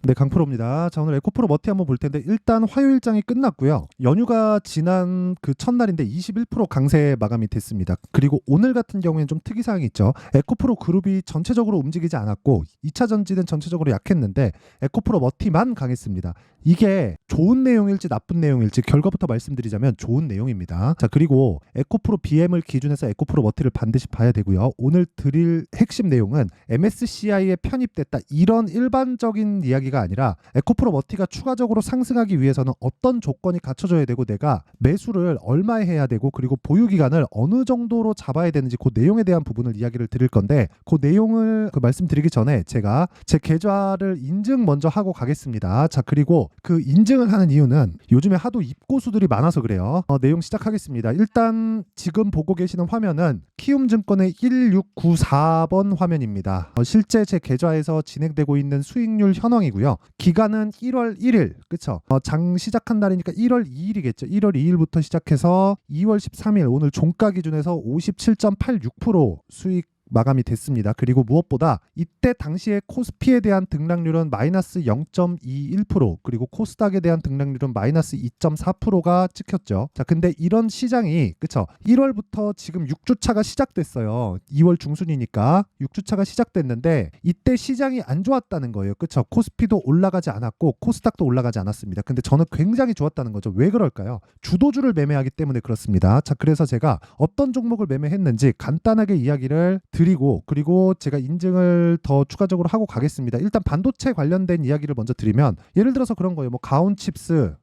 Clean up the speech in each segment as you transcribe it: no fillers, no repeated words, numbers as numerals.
네, 강프로입니다. 자, 오늘 에코프로 머티 한번 볼 텐데 일단 화요일장이 끝났고요. 연휴가 지난 그 첫날인데 21% 강세 마감이 됐습니다. 그리고 오늘 같은 경우에는 좀 특이사항이 있죠. 에코프로 그룹이 전체적으로 움직이지 않았고 2차 전지는 전체적으로 약했는데 에코프로 머티만 강했습니다. 이게 좋은 내용일지 나쁜 내용일지 결과부터 말씀드리자면 좋은 내용입니다. 자, 그리고 에코프로 BM을 기준해서 에코프로 머티를 반드시 봐야 되고요. 오늘 드릴 핵심 내용은 MSCI에 편입됐다 이런 일반적인 이야기가 아니라 에코프로 머티가 추가적으로 상승하기 위해서는 어떤 조건이 갖춰져야 되고 내가 매수를 얼마에 해야 되고 그리고 보유 기간을 어느 정도로 잡아야 되는지 그 내용에 대한 부분을 이야기를 드릴 건데 그 내용을 말씀드리기 전에 제가 제 계좌를 인증 먼저 하고 가겠습니다. 자, 그리고 그 인증을 하는 이유는 요즘에 하도 입고수들이 많아서 그래요. 내용 시작하겠습니다. 일단 지금 보고 계시는 화면은 키움증권의 1694번 화면입니다. 실제 제 계좌에서 진행되고 있는 수익률 현황이고요. 기간은 1월 1일, 그쵸? 장 시작한 날이니까 1월 2일이겠죠. 1월 2일부터 시작해서 2월 13일 오늘 종가 기준에서 57.86% 수익 마감이 됐습니다. 그리고 무엇보다 이때 당시에 코스피에 대한 등락률은 마이너스 0.21% 그리고 코스닥에 대한 등락률은 마이너스 2.4%가 찍혔죠. 자, 근데 이런 시장이 그쵸? 1월부터 지금 6주차가 시작됐어요. 2월 중순이니까 6주차가 시작됐는데 이때 시장이 안 좋았다는 거예요. 그쵸? 코스피도 올라가지 않았고 코스닥도 올라가지 않았습니다. 근데 저는 굉장히 좋았다는 거죠. 왜 그럴까요? 주도주를 매매하기 때문에 그렇습니다. 자, 그래서 제가 어떤 종목을 매매했는지 간단하게 이야기를 드리고 그리고 제가 인증을 더 추가적으로 하고 가겠습니다. 일단 반도체 관련된 이야기를 먼저 드리면 예를 들어서 그런 거예요. 뭐 가온칩스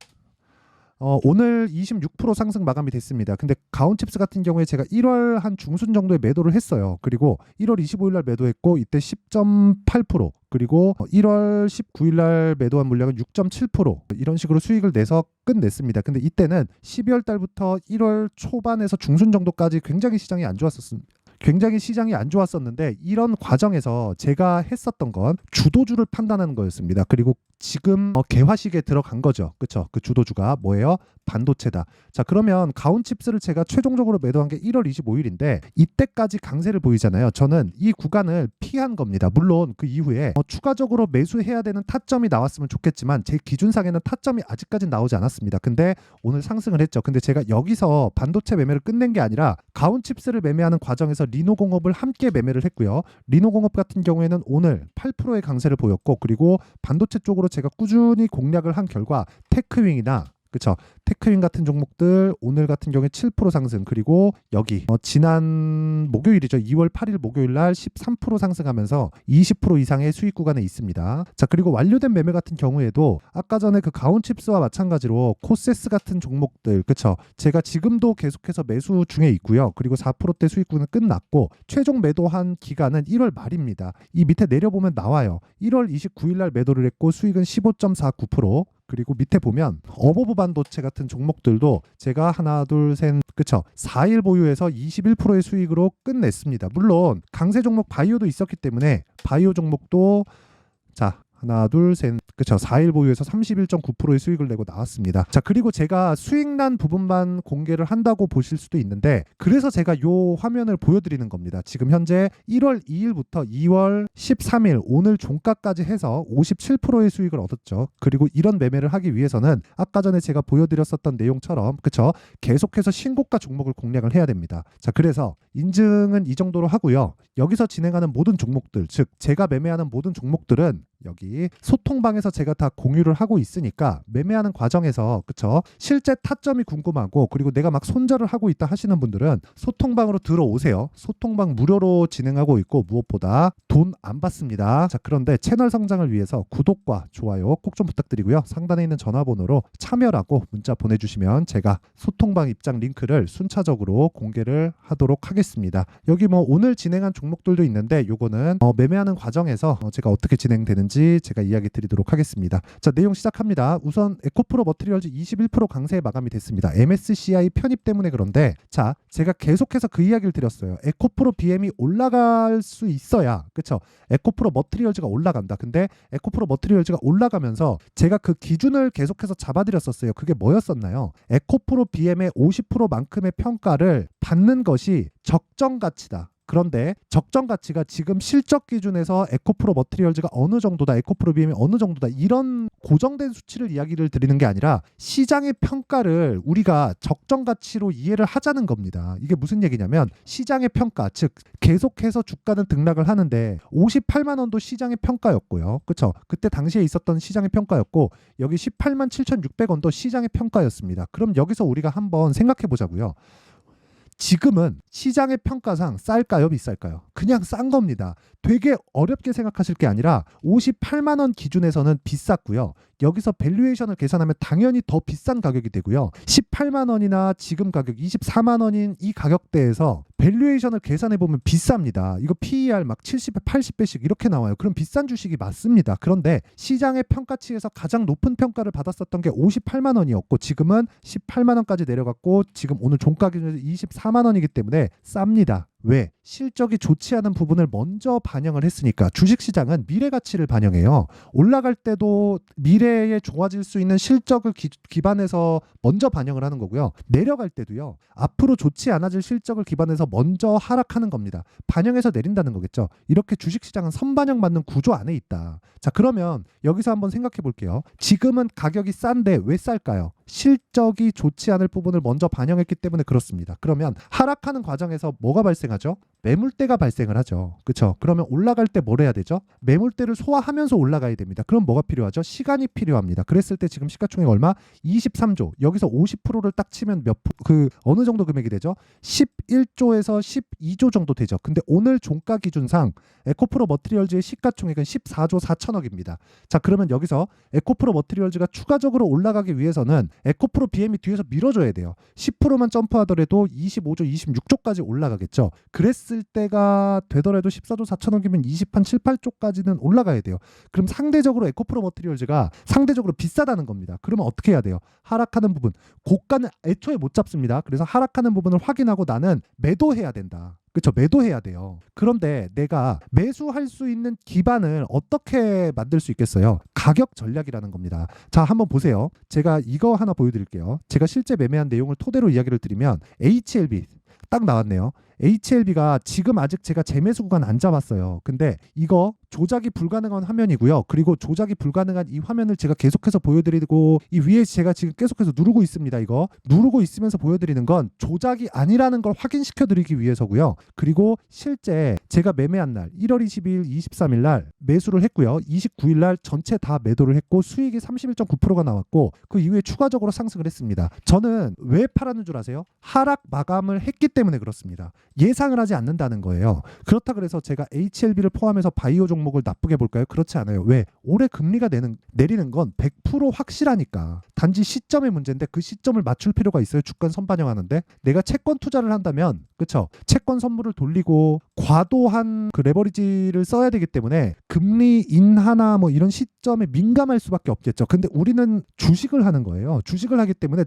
오늘 26% 상승 마감이 됐습니다. 근데 가온칩스 같은 경우에 제가 1월 한 중순 정도에 매도를 했어요. 그리고 1월 25일 날 매도했고 이때 10.8% 그리고 1월 19일 날 매도한 물량은 6.7% 이런 식으로 수익을 내서 끝냈습니다. 근데 이때는 12월 달부터 1월 초반에서 중순 정도까지 굉장히 시장이 안 좋았었습니다. 굉장히 시장이 안 좋았었는데 이런 과정에서 제가 했었던 건 주도주를 판단하는 거였습니다. 그리고 지금 개화식에 들어간 거죠. 그렇죠? 그 주도주가 뭐예요? 반도체다. 자, 그러면 가온칩스를 제가 최종적으로 매도한 게 1월 25일인데 이때까지 강세를 보이잖아요. 저는 이 구간을 피한 겁니다. 물론 그 이후에 추가적으로 매수해야 되는 타점이 나왔으면 좋겠지만 제 기준상에는 타점이 아직까지 나오지 않았습니다. 근데 오늘 상승을 했죠. 근데 제가 여기서 반도체 매매를 끝낸 게 아니라 가온칩스를 매매하는 과정에서 리노공업을 함께 매매를 했고요. 리노공업 같은 경우에는 오늘 8%의 강세를 보였고 그리고 반도체 쪽으로 제가 꾸준히 공략을 한 결과 테크윙이나 그쵸? 테크윙 같은 종목들 오늘 같은 경우에 7% 상승 그리고 여기 지난 목요일이죠. 2월 8일 목요일 날 13% 상승하면서 20% 이상의 수익 구간에 있습니다. 자, 그리고 완료된 매매 같은 경우에도 아까 전에 그 가온칩스와 마찬가지로 코세스 같은 종목들 그쵸? 제가 지금도 계속해서 매수 중에 있고요. 그리고 4%대 수익 구간은 끝났고 최종 매도한 기간은 1월 말입니다. 이 밑에 내려보면 나와요. 1월 29일 날 매도를 했고 수익은 15.49% 그리고 밑에 보면 어버브 반도체 같은 종목들도 제가 하나 둘셋 그쵸 4일 보유해서 21%의 수익으로 끝냈습니다. 물론 강세 종목 바이오도 있었기 때문에 바이오 종목도 자 하나 둘셋 그쵸 4일 보유해서 31.9%의 수익을 내고 나왔습니다. 자, 그리고 제가 수익 난 부분만 공개를 한다고 보실 수도 있는데 그래서 제가 요 화면을 보여드리는 겁니다. 지금 현재 1월 2일부터 2월 13일 오늘 종가까지 해서 57%의 수익을 얻었죠. 그리고 이런 매매를 하기 위해서는 아까 전에 제가 보여드렸었던 내용처럼 그쵸 계속해서 신고가 종목을 공략을 해야 됩니다. 자, 그래서 인증은 이 정도로 하고요. 여기서 진행하는 모든 종목들 즉 제가 매매하는 모든 종목들은 여기 소통방에서 제가 다 공유를 하고 있으니까 매매하는 과정에서 그쵸 실제 타점이 궁금하고 그리고 내가 막 손절을 하고 있다 하시는 분들은 소통방으로 들어오세요. 소통방 무료로 진행하고 있고 무엇보다 돈 안 받습니다. 자, 그런데 채널 성장을 위해서 구독과 좋아요 꼭 좀 부탁드리고요. 상단에 있는 전화번호로 참여라고 문자 보내주시면 제가 소통방 입장 링크를 순차적으로 공개를 하도록 하겠습니다. 여기 뭐 오늘 진행한 종목들도 있는데 요거는 매매하는 과정에서 제가 어떻게 진행되는지 제가 이야기 드리도록 하겠습니다. 자, 내용 시작합니다. 우선 에코프로 머티리얼즈 21% 강세에 마감이 됐습니다. MSCI 편입 때문에 그런데 자, 제가 계속해서 그 이야기를 드렸어요. 에코프로 BM이 올라갈 수 있어야 그쵸 에코프로 머티리얼즈가 올라간다. 근데 에코프로 머티리얼즈가 올라가면서 제가 그 기준을 계속해서 잡아드렸었어요. 그게 뭐였었나요? 에코프로 BM의 50%만큼의 평가를 받는 것이 적정 가치다. 그런데 적정 가치가 지금 실적 기준에서 에코프로 머티리얼즈가 어느 정도다, 에코프로 BM이 어느 정도다, 이런 고정된 수치를 이야기를 드리는 게 아니라 시장의 평가를 우리가 적정 가치로 이해를 하자는 겁니다. 이게 무슨 얘기냐면 시장의 평가, 즉 계속해서 주가는 등락을 하는데 58만 원도 시장의 평가였고요. 그렇죠? 그때 당시에 있었던 시장의 평가였고 여기 18만 7,600원도 시장의 평가였습니다. 그럼 여기서 우리가 한번 생각해 보자고요. 지금은 시장의 평가상 쌀까요, 비쌀까요? 그냥 싼 겁니다. 되게 어렵게 생각하실 게 아니라 58만 원 기준에서는 비쌌고요. 여기서 밸류에이션을 계산하면 당연히 더 비싼 가격이 되고요. 18만 원이나 지금 가격 24만 원인 이 가격대에서 밸류에이션을 계산해 보면 비쌉니다. 이거 PER 막 70배, 80배씩 이렇게 나와요. 그럼 비싼 주식이 맞습니다. 그런데 시장의 평가치에서 가장 높은 평가를 받았었던 게 58만 원이었고 지금은 18만 원까지 내려갔고 지금 오늘 종가 기준에서 24만 원이기 때문에 쌉니다. 왜? 실적이 좋지 않은 부분을 먼저 반영을 했으니까. 주식시장은 미래 가치를 반영해요. 올라갈 때도 미래에 좋아질 수 있는 실적을 기반해서 먼저 반영을 하는 거고요. 내려갈 때도요. 앞으로 좋지 않아질 실적을 기반해서 먼저 하락하는 겁니다. 반영해서 내린다는 거겠죠. 이렇게 주식시장은 선반영받는 구조 안에 있다. 자, 그러면 여기서 한번 생각해 볼게요. 지금은 가격이 싼데 왜 쌀까요? 실적이 좋지 않을 부분을 먼저 반영했기 때문에 그렇습니다. 그러면 하락하는 과정에서 뭐가 발생하죠? 매물대가 발생을 하죠. 그렇죠? 그러면 올라갈 때 뭘 해야 되죠? 매물대를 소화하면서 올라가야 됩니다. 그럼 뭐가 필요하죠? 시간이 필요합니다. 그랬을 때 지금 시가총액 얼마? 23조. 여기서 50%를 딱 치면 어느 정도 금액이 되죠? 11조에서 12조 정도 되죠. 근데 오늘 종가 기준상 에코프로 머티리얼즈의 시가총액은 14조 4천억입니다. 자, 그러면 여기서 에코프로 머티리얼즈가 추가적으로 올라가기 위해서는 에코프로 BM이 뒤에서 밀어줘야 돼요. 10%만 점프하더라도 25조, 26조까지 올라가겠죠. 그랬을 때가 되더라도 14조 4천억이면 20한 7, 8조까지는 올라가야 돼요. 그럼 상대적으로 에코프로 머티리얼즈가 상대적으로 비싸다는 겁니다. 그러면 어떻게 해야 돼요? 하락하는 부분, 고가는 애초에 못 잡습니다. 그래서 하락하는 부분을 확인하고 나는 매도해야 된다. 그렇죠. 매도해야 돼요. 그런데 내가 매수할 수 있는 기반을 어떻게 만들 수 있겠어요? 가격 전략이라는 겁니다. 자, 한번 보세요. 제가 이거 하나 보여드릴게요. 제가 실제 매매한 내용을 토대로 이야기를 드리면 HLB 딱 나왔네요. HLB가 지금 아직 제가 재매수 구간 안 잡았어요. 근데 이거 조작이 불가능한 화면이고요. 그리고 조작이 불가능한 이 화면을 제가 계속해서 보여드리고 이 위에 제가 지금 계속해서 누르고 있습니다. 이거 누르고 있으면서 보여드리는 건 조작이 아니라는 걸 확인시켜드리기 위해서고요. 그리고 실제 제가 매매한 날 1월 22일, 23일 날 매수를 했고요. 29일 날 전체 다 매도를 했고 수익이 31.9%가 나왔고 그 이후에 추가적으로 상승을 했습니다. 저는 왜 팔았는 줄 아세요? 하락 마감을 했기 때문에 그렇습니다. 예상을 하지 않는다는 거예요. 그렇다 그래서 제가 HLB를 포함해서 바이오 종목을 나쁘게 볼까요? 그렇지 않아요. 왜? 올해 금리가 내리는 건 100% 확실하니까. 단지 시점의 문제인데 그 시점을 맞출 필요가 있어요. 주권 선반영하는데. 내가 채권 투자를 한다면 그렇죠. 채권 선물을 돌리고 과도한 그 레버리지를 써야 되기 때문에 금리 인하나 뭐 이런 시점에 민감할 수밖에 없겠죠. 근데 우리는 주식을 하는 거예요. 주식을 하기 때문에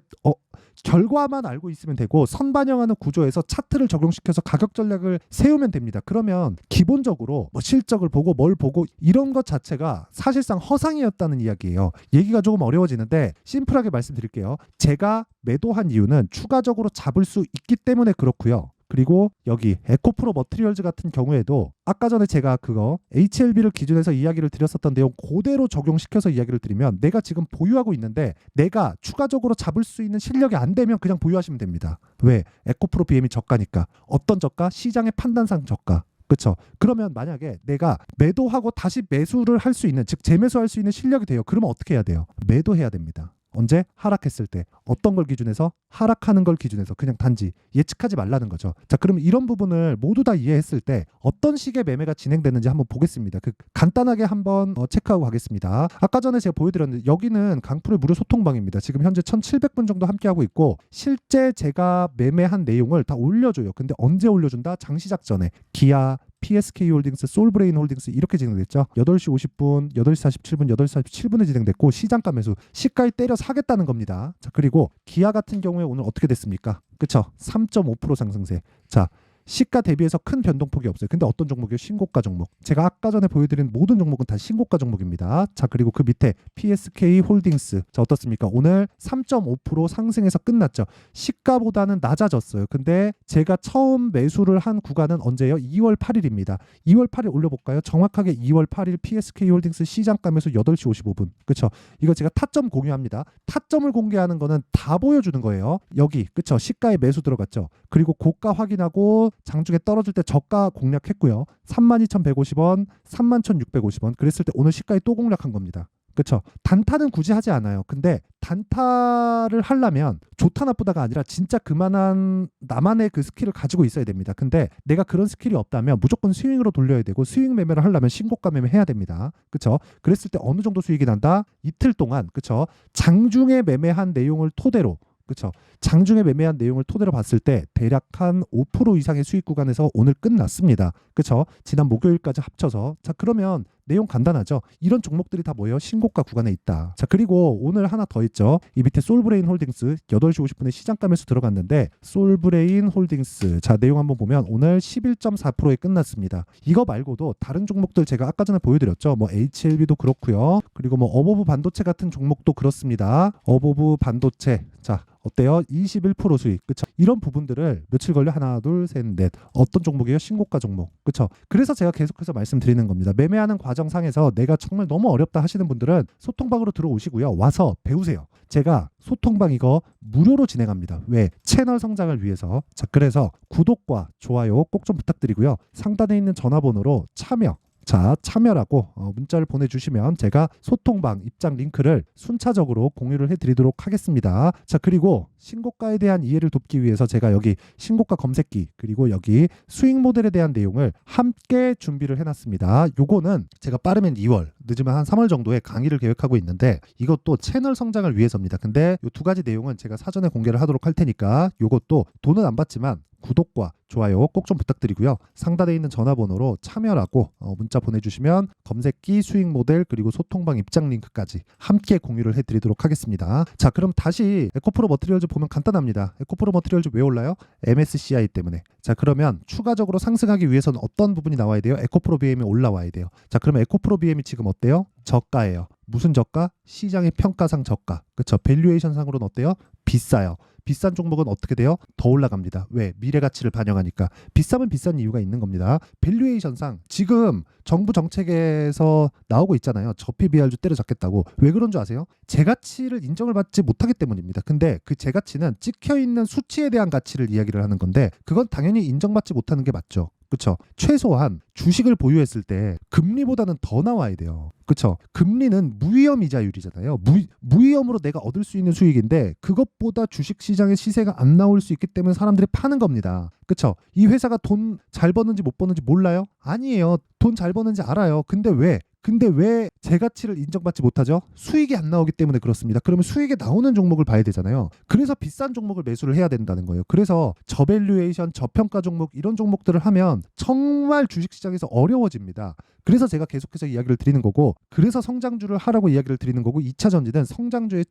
결과만 알고 있으면 되고 선반영하는 구조에서 차트를 적용시켜서 가격 전략을 세우면 됩니다. 그러면 기본적으로 뭐 실적을 보고 뭘 보고 이런 것 자체가 사실상 허상이었다는 이야기예요. 얘기가 조금 어려워지는데 심플하게 말씀드릴게요. 제가 매도한 이유는 추가적으로 잡을 수 있기 때문에 그렇고요. 그리고 여기 에코프로 머티리얼즈 같은 경우에도 아까 전에 제가 그거 HLB를 기준해서 이야기를 드렸었던 내용 그대로 적용시켜서 이야기를 드리면 내가 지금 보유하고 있는데 내가 추가적으로 잡을 수 있는 실력이 안 되면 그냥 보유하시면 됩니다. 왜? 에코프로 BM이 저가니까. 어떤 저가? 시장의 판단상 저가. 그렇죠. 그러면 만약에 내가 매도하고 다시 매수를 할 수 있는, 즉 재매수할 수 있는 실력이 돼요. 그러면 어떻게 해야 돼요? 매도해야 됩니다. 언제? 하락했을 때. 어떤 걸 기준해서? 하락하는 걸 기준해서. 그냥 단지 예측하지 말라는 거죠. 자, 그럼 이런 부분을 모두 다 이해했을 때 어떤 식의 매매가 진행되는지 한번 보겠습니다. 간단하게 한번 체크하고 가겠습니다. 아까 전에 제가 보여드렸는데 여기는 강풀의 무료 소통방입니다. 지금 현재 1700분 정도 함께하고 있고 실제 제가 매매한 내용을 다 올려줘요. 근데 언제 올려준다? 장시작 전에. 기아, PSK홀딩스, 솔브레인홀딩스 이렇게 진행됐죠. 8시 50분, 8시 47분, 8시 47분에 진행됐고 시장가 매수, 시가에 때려 사겠다는 겁니다. 자, 그리고 기아 같은 경우에 오늘 어떻게 됐습니까? 그쵸? 3.5% 상승세. 자, 시가 대비해서 큰 변동폭이 없어요. 근데 어떤 종목이요? 신고가 종목. 제가 아까 전에 보여드린 모든 종목은 다 신고가 종목입니다. 자, 그리고 그 밑에 PSK 홀딩스. 자, 어떻습니까? 오늘 3.5% 상승해서 끝났죠. 시가보다는 낮아졌어요. 근데 제가 처음 매수를 한 구간은 언제예요? 2월 8일입니다. 2월 8일 올려볼까요? 정확하게 2월 8일 PSK 홀딩스 시장가 매수 8시 55분. 그쵸? 이거 제가 타점 공유합니다. 타점을 공개하는 거는 다 보여주는 거예요. 여기, 그쵸? 시가에 매수 들어갔죠. 그리고 고가 확인하고 장중에 떨어질 때 저가 공략했고요. 32,150원, 31,650원. 그랬을 때 오늘 시가에 또 공략한 겁니다. 그쵸? 단타는 굳이 하지 않아요. 근데 단타를 하려면 좋다 나쁘다가 아니라 진짜 그만한 나만의 그 스킬을 가지고 있어야 됩니다. 근데 내가 그런 스킬이 없다면 무조건 스윙으로 돌려야 되고 스윙 매매를 하려면 신고가 매매 해야 됩니다. 그쵸? 그랬을 때 어느 정도 수익이 난다? 이틀 동안, 그쵸? 장중에 매매한 내용을 토대로, 그쵸? 장중에 매매한 내용을 토대로 봤을 때 대략 한 5% 이상의 수익 구간에서 오늘 끝났습니다. 그쵸? 지난 목요일까지 합쳐서. 자, 그러면 내용 간단하죠? 이런 종목들이 다 뭐예요? 신고가 구간에 있다. 자, 그리고 오늘 하나 더 있죠. 이 밑에 솔브레인 홀딩스 8시 50분에 시장가 매수 들어갔는데 솔브레인 홀딩스, 자, 내용 한번 보면 오늘 11.4%에 끝났습니다. 이거 말고도 다른 종목들 제가 아까 전에 보여드렸죠. 뭐 HLB도 그렇고요. 그리고 뭐 어버브 반도체 같은 종목도 그렇습니다. 어버브 반도체, 자, 어때요? 21% 수익. 그쵸? 이런 부분들을 며칠 걸려? 하나, 둘, 셋, 넷. 어떤 종목이에요? 신고가 종목. 그쵸? 그래서 제가 계속해서 말씀드리는 겁니다. 매매하는 과정상에서 내가 정말 너무 어렵다 하시는 분들은 소통방으로 들어오시고요. 와서 배우세요. 제가 소통방 이거 무료로 진행합니다. 왜? 채널 성장을 위해서. 자, 그래서 구독과 좋아요 꼭 좀 부탁드리고요. 상단에 있는 전화번호로 참여, 자, 참여라고 문자를 보내주시면 제가 소통방 입장 링크를 순차적으로 공유를 해드리도록 하겠습니다. 자, 그리고 신고가에 대한 이해를 돕기 위해서 제가 여기 신고가 검색기 그리고 여기 수익 모델에 대한 내용을 함께 준비를 해놨습니다. 요거는 제가 빠르면 2월, 늦으면 한 3월 정도에 강의를 계획하고 있는데 이것도 채널 성장을 위해서입니다. 근데 이 두 가지 내용은 제가 사전에 공개를 하도록 할 테니까 요것도 돈은 안 받지만 구독과 좋아요 꼭 좀 부탁드리고요. 상단에 있는 전화번호로 참여라고 문자 보내주시면 검색기, 수익 모델 그리고 소통방 입장 링크까지 함께 공유를 해드리도록 하겠습니다. 자, 그럼 다시 에코프로 머티리얼즈 보면 간단합니다. 에코프로 머티리얼즈 왜 올라요? MSCI 때문에. 자, 그러면 추가적으로 상승하기 위해서는 어떤 부분이 나와야 돼요? 에코프로 BM이 올라와야 돼요. 자, 그러면 에코프로 BM이 지금 어때요? 저가예요. 무슨 저가? 시장의 평가상 저가. 그쵸? 밸류에이션 상으로는 어때요? 비싸요. 비싼 종목은 어떻게 돼요? 더 올라갑니다. 왜? 미래 가치를 반영하니까. 비싸면 비싼 이유가 있는 겁니다. 밸류에이션상 지금 정부 정책에서 나오고 있잖아요. 저피 비할주 때려잡겠다고. 왜 그런 줄 아세요? 재가치를 인정을 받지 못하기 때문입니다. 근데 그 재가치는 찍혀있는 수치에 대한 가치를 이야기를 하는 건데 그건 당연히 인정받지 못하는 게 맞죠. 그쵸? 최소한 주식을 보유했을 때 금리보다는 더 나와야 돼요. 그쵸? 금리는 무위험 이자율이잖아요. 무위험으로 내가 얻을 수 있는 수익인데 그것보다 주식시장의 시세가 안 나올 수 있기 때문에 사람들이 파는 겁니다. 그쵸? 이 회사가 돈 잘 버는지 못 버는지 몰라요? 아니에요. 돈 잘 버는지 알아요. 근데 왜 재가치를 인정받지 못하죠? 수익이 안 나오기 때문에 그렇습니다. 그러면 수익이 나오는 종목을 봐야 되잖아요. 그래서 비싼 종목을 매수를 해야 된다는 거예요. 그래서 저밸류에이션, 저평가 종목 이런 종목들을 하면 정말 주식시장에서 어려워집니다. 그래서 제가 계속해서 이야기를 드리는 거고 그래서 성장주를 하라고 이야기를 드리는 거고 2차 전지는 성장주의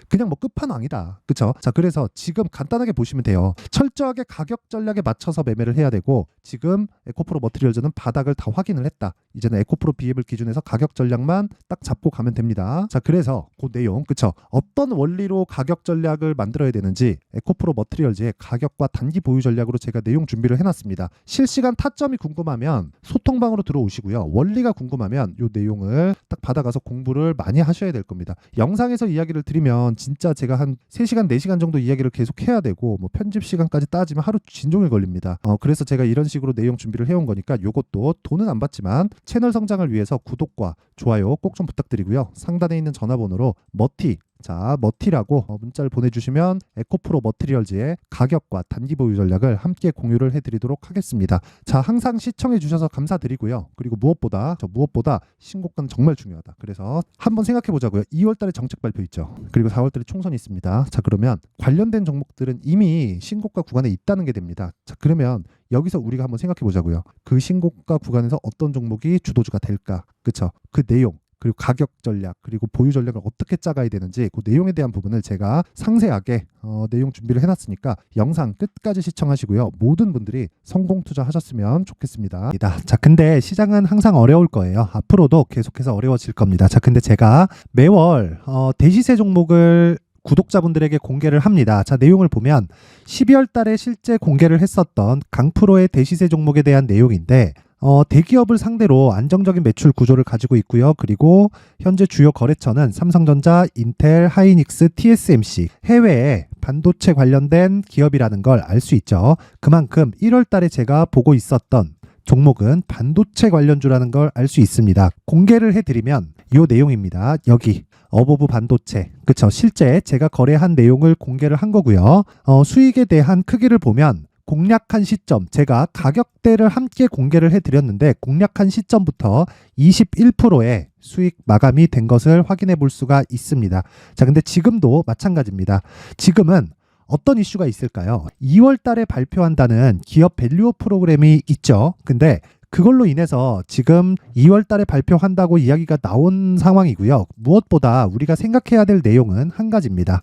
그냥 뭐 끝판왕이다. 그쵸? 자, 그래서 지금 간단하게 보시면 돼요. 철저하게 가격 전략에 맞춰서 매매를 해야 되고 지금 에코프로 머티리얼즈는 바닥을 다 확인을 했다. 이제는 에코프로 BM을 기준해서 가격 전략만 딱 잡고 가면 됩니다. 자, 그래서 그 내용, 그쵸? 어떤 원리로 가격 전략을 만들어야 되는지 에코프로 머티리얼즈의 가격과 단기 보유 전략으로 제가 내용 준비를 해놨습니다. 실시간 타점이 궁금하면 소통방으로 들어오시고요. 원리가 궁금하면 이 내용을 딱 받아가서 공부를 많이 하셔야 될 겁니다. 영상에서 이야기를 드리면 진짜 제가 한 3시간, 4시간 정도 이야기를 계속 해야 되고 뭐 편집 시간까지 따지면 하루 진종일 걸립니다. 그래서 제가 이런 식으로 내용 준비를 해온 거니까 이것도 돈은 안 받지만 채널 성장을 위해서 구독과 좋아요 꼭 좀 부탁드리고요. 상단에 있는 전화번호로 머티라고 문자를 보내주시면 에코프로 머티리얼즈의 가격과 단기 보유 전략을 함께 공유를 해드리도록 하겠습니다. 자, 항상 시청해주셔서 감사드리고요. 그리고 무엇보다 신고가는 정말 중요하다. 그래서 한번 생각해보자고요. 2월달에 정책 발표 있죠. 그리고 4월달에 총선이 있습니다. 자, 그러면 관련된 종목들은 이미 신고가 구간에 있다는 게 됩니다. 자, 그러면 여기서 우리가 한번 생각해보자고요. 그 신고가 구간에서 어떤 종목이 주도주가 될까? 그쵸? 그 내용 그리고 가격 전략, 그리고 보유 전략을 어떻게 짜가야 되는지 그 내용에 대한 부분을 제가 상세하게 내용 준비를 해놨으니까 영상 끝까지 시청하시고요. 모든 분들이 성공 투자하셨으면 좋겠습니다. 자, 근데 시장은 항상 어려울 거예요. 앞으로도 계속해서 어려워질 겁니다. 자, 근데 제가 매월 대시세 종목을 구독자분들에게 공개를 합니다. 자, 내용을 보면 12월 달에 실제 공개를 했었던 강프로의 대시세 종목에 대한 내용인데 대기업을 상대로 안정적인 매출 구조를 가지고 있고요. 그리고 현재 주요 거래처는 삼성전자, 인텔, 하이닉스, TSMC, 해외에 반도체 관련된 기업이라는 걸 알 수 있죠. 그만큼 1월 달에 제가 보고 있었던 종목은 반도체 관련주라는 걸 알 수 있습니다. 공개를 해드리면 이 내용입니다. 여기 어보브 반도체, 그쵸? 실제 제가 거래한 내용을 공개를 한 거고요. 수익에 대한 크기를 보면 공략한 시점, 제가 가격대를 함께 공개를 해드렸는데 공략한 시점부터 21%의 수익 마감이 된 것을 확인해 볼 수가 있습니다. 자, 근데 지금도 마찬가지입니다. 지금은 어떤 이슈가 있을까요? 2월 달에 발표한다는 기업 밸류업 프로그램이 있죠. 근데 그걸로 인해서 지금 2월 달에 발표한다고 이야기가 나온 상황이고요. 무엇보다 우리가 생각해야 될 내용은 한 가지입니다.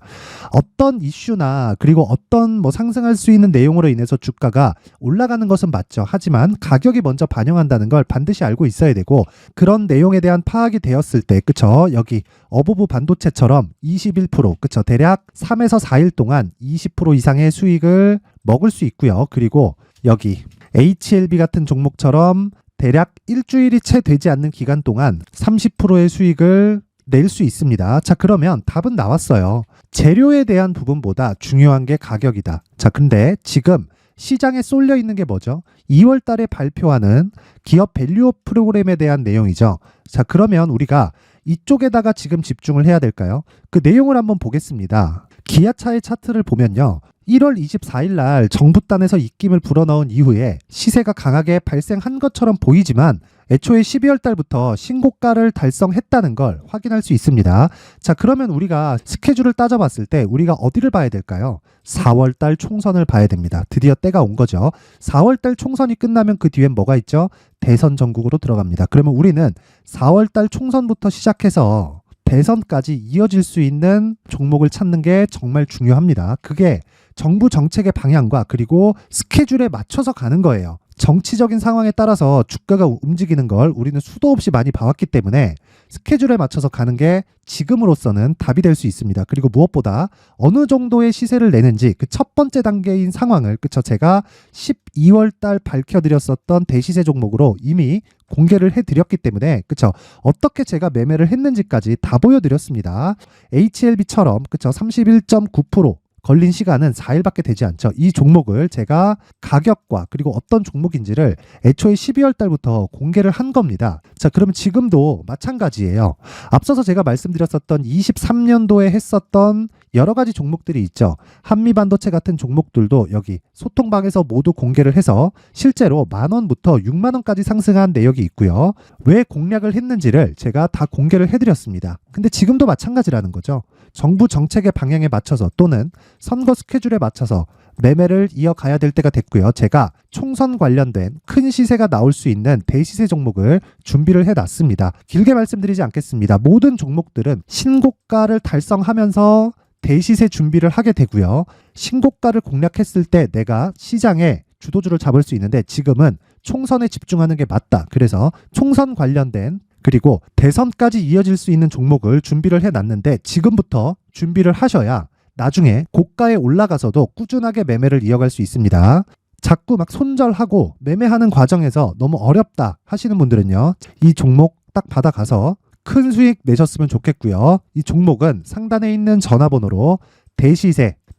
어떤 이슈나 그리고 어떤 상승할 수 있는 내용으로 인해서 주가가 올라가는 것은 맞죠. 하지만 가격이 먼저 반영한다는 걸 반드시 알고 있어야 되고 그런 내용에 대한 파악이 되었을 때 그쵸? 여기 어보브 반도체처럼 21% 그쵸? 대략 3에서 4일 동안 20% 이상의 수익을 먹을 수 있고요. 그리고 여기 HLB 같은 종목처럼 대략 일주일이 채 되지 않는 기간 동안 30%의 수익을 낼 수 있습니다. 자, 그러면 답은 나왔어요. 재료에 대한 부분보다 중요한 게 가격이다. 자, 근데 지금 시장에 쏠려 있는 게 뭐죠? 2월 달에 발표하는 기업 밸류업 프로그램에 대한 내용이죠. 자, 그러면 우리가 이쪽에다가 지금 집중을 해야 될까요? 그 내용을 한번 보겠습니다. 기아차의 차트를 보면요. 1월 24일 날 정부단에서 입김을 불어넣은 이후에 시세가 강하게 발생한 것처럼 보이지만 애초에 12월 달부터 신고가를 달성했다는 걸 확인할 수 있습니다. 자, 그러면 우리가 스케줄을 따져봤을 때 우리가 어디를 봐야 될까요? 4월 달 총선을 봐야 됩니다. 드디어 때가 온 거죠. 4월 달 총선이 끝나면 그 뒤엔 뭐가 있죠? 대선 전국으로 들어갑니다. 그러면 우리는 4월 달 총선부터 시작해서 대선까지 이어질 수 있는 종목을 찾는 게 정말 중요합니다. 그게 정부 정책의 방향과 그리고 스케줄에 맞춰서 가는 거예요. 정치적인 상황에 따라서 주가가 움직이는 걸 우리는 수도 없이 많이 봐왔기 때문에 스케줄에 맞춰서 가는 게 지금으로서는 답이 될 수 있습니다. 그리고 무엇보다 어느 정도의 시세를 내는지 그 첫 번째 단계인 상황을 그쵸 제가 12월 달 밝혀드렸었던 대시세 종목으로 이미 공개를 해드렸기 때문에 그쵸 어떻게 제가 매매를 했는지까지 다 보여드렸습니다. HLB처럼 그쵸 31.9% 걸린 시간은 4일밖에 되지 않죠. 이 종목을 제가 가격과 그리고 어떤 종목인지를 애초에 12월 달부터 공개를 한 겁니다. 자, 그러면 지금도 마찬가지예요. 앞서서 제가 말씀드렸었던 23년도에 했었던 여러 가지 종목들이 있죠. 한미반도체 같은 종목들도 여기 소통방에서 모두 공개를 해서 실제로 10,000원부터 60,000원까지 상승한 내역이 있고요. 왜 공략을 했는지를 제가 다 공개를 해드렸습니다. 근데 지금도 마찬가지라는 거죠. 정부 정책의 방향에 맞춰서 또는 선거 스케줄에 맞춰서 매매를 이어가야 될 때가 됐고요. 제가 총선 관련된 큰 시세가 나올 수 있는 대시세 종목을 준비를 해놨습니다. 길게 말씀드리지 않겠습니다. 모든 종목들은 신고가를 달성하면서 대시세 준비를 하게 되고요. 신고가를 공략했을 때 내가 시장에 주도주를 잡을 수 있는데 지금은 총선에 집중하는 게 맞다. 그래서 총선 관련된 그리고 대선까지 이어질 수 있는 종목을 준비를 해놨는데 지금부터 준비를 하셔야 나중에 고가에 올라가서도 꾸준하게 매매를 이어갈 수 있습니다. 자꾸 막 손절하고 매매하는 과정에서 너무 어렵다 하시는 분들은요. 이 종목 딱 받아가서 큰 수익 내셨으면 좋겠고요. 이 종목은 상단에 있는 전화번호로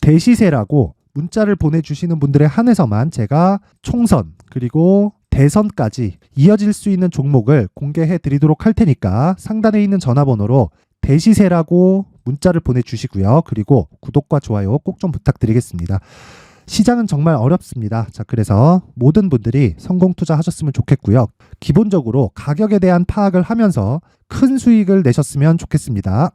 대시세라고 문자를 보내주시는 분들에 한해서만 제가 총선 그리고 대선까지 이어질 수 있는 종목을 공개해 드리도록 할 테니까 상단에 있는 전화번호로 대시세라고 문자를 보내주시고요. 그리고 구독과 좋아요 꼭 좀 부탁드리겠습니다. 시장은 정말 어렵습니다. 자, 그래서 모든 분들이 성공 투자하셨으면 좋겠고요. 기본적으로 가격에 대한 파악을 하면서 큰 수익을 내셨으면 좋겠습니다.